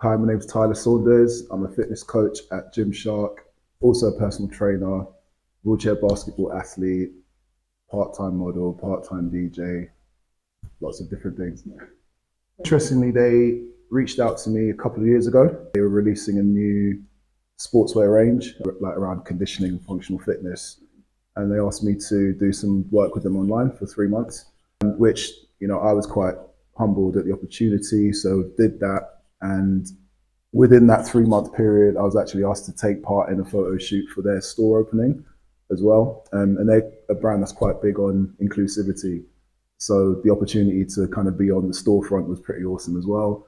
Hi, my name's Tyler Saunders. I'm a fitness coach at Gymshark, also a personal trainer, wheelchair basketball athlete, part-time model, part-time DJ, lots of different things. Interestingly, they reached out to me a couple of years ago. They were releasing a new sportswear range, like around conditioning and functional fitness. And they asked me to do some work with them online for 3 months, which, I was quite humbled at the opportunity. So did that. And within that 3 month period, I was actually asked to take part in a photo shoot for their store opening as well. And they're a brand that's quite big on inclusivity. So the opportunity to kind of be on the storefront was pretty awesome as well.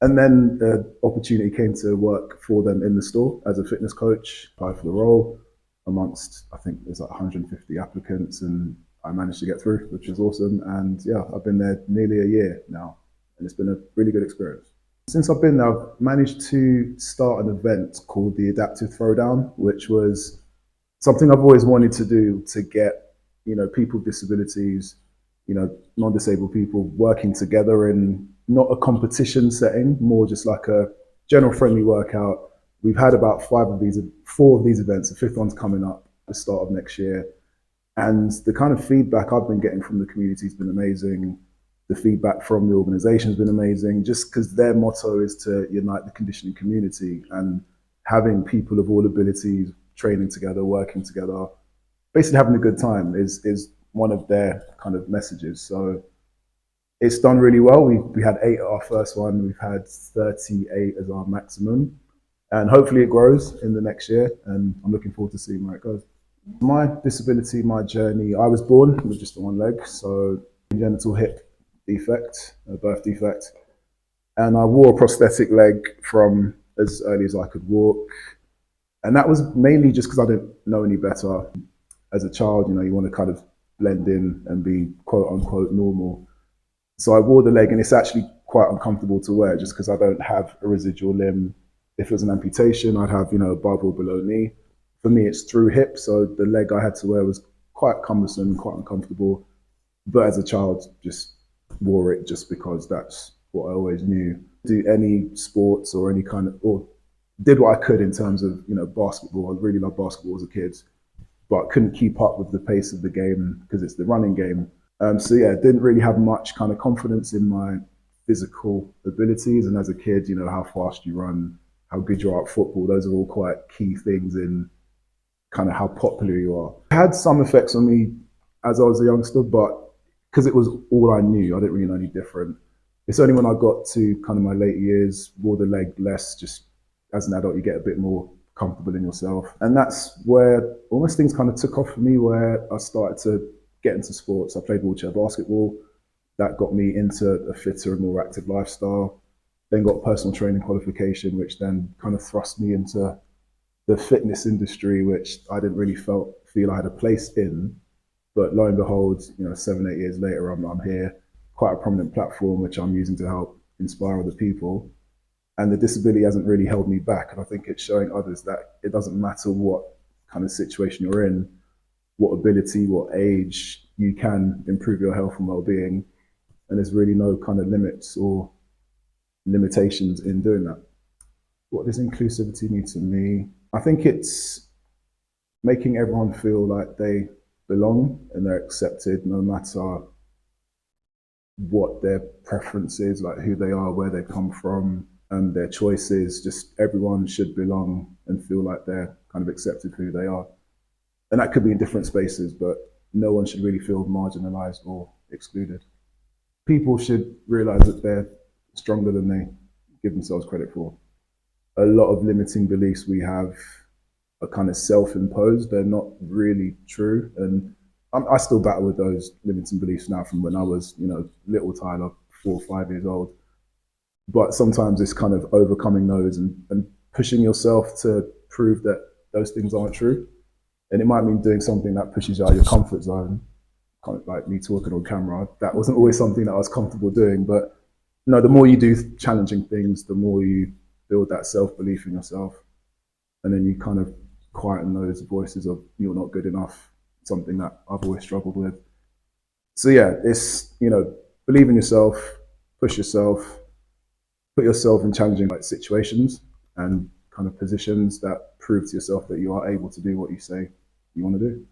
And then the opportunity came to work for them in the store as a fitness coach, applied for the role amongst, I think there's like 150 applicants, and I managed to get through, which was awesome. And yeah, I've been there nearly a year now, and it's been a really good experience. Since I've been there, I've managed to start an event called the Adaptive Throwdown, which was something I've always wanted to do to get, people with disabilities, non-disabled people working together in not a competition setting, more just like a general friendly workout. We've had about four of these events. The fifth one's coming up at the start of next year. And the kind of feedback I've been getting from the community has been amazing. The feedback from the organisation has been amazing, just because their motto is to unite the conditioning community, and having people of all abilities training together, working together, basically having a good time is one of their kind of messages. So it's done really well. We had 8 at our first one. We've had 38 as our maximum, and hopefully it grows in the next year. And I'm looking forward to seeing where it goes. My disability, my journey. I was born with just one leg, so congenital hip defect, a birth defect, and I wore a prosthetic leg from as early as I could walk. And that was mainly just because I didn't know any better. As a child, you want to kind of blend in and be quote unquote normal. So I wore the leg, and it's actually quite uncomfortable to wear just because I don't have a residual limb. If it was an amputation, I'd have, above or below knee. For me, it's through hip, so the leg I had to wear was quite cumbersome, quite uncomfortable. But as a child, just wore it just because that's what I always knew. Do any sports or any kind of, or did what I could in terms of, basketball. I really loved basketball as a kid, but couldn't keep up with the pace of the game because it's the running game. So yeah, didn't really have much kind of confidence in my physical abilities. And as a kid, how fast you run, how good you are at football, those are all quite key things in kind of how popular you are. It had some effects on me as I was a youngster, but because it was all I knew, I didn't really know any different. It's only when I got to kind of my later years, wore the leg less, just as an adult, you get a bit more comfortable in yourself. And that's where almost things kind of took off for me, where I started to get into sports. I played wheelchair basketball. That got me into a fitter and more active lifestyle. Then got a personal training qualification, which then kind of thrust me into the fitness industry, which I didn't really feel I had a place in. But lo and behold, 7, 8 years later, I'm here, quite a prominent platform, which I'm using to help inspire other people. And the disability hasn't really held me back. And I think it's showing others that it doesn't matter what kind of situation you're in, what ability, what age, you can improve your health and well-being. And there's really no kind of limits or limitations in doing that. What does inclusivity mean to me? I think it's making everyone feel like they belong and they're accepted, no matter what their preference is, like who they are, where they come from, and their choices. Just everyone should belong and feel like they're kind of accepted for who they are. And that could be in different spaces, but no one should really feel marginalized or excluded. People should realize that they're stronger than they give themselves credit for. A lot of limiting beliefs we have are kind of self-imposed. They're not really true. And I still battle with those limiting beliefs now from when I was, little Tyler, 4 or 5 years old. But sometimes it's kind of overcoming those and pushing yourself to prove that those things aren't true. And it might mean doing something that pushes you out of your comfort zone, kind of like me talking on camera. That wasn't always something that I was comfortable doing. But the more you do challenging things, the more you build that self-belief in yourself. And then you kind of quieten those voices of you're not good enough, something that I've always struggled with. So yeah, it's, believe in yourself, push yourself, put yourself in challenging like situations and kind of positions that prove to yourself that you are able to do what you say you want to do.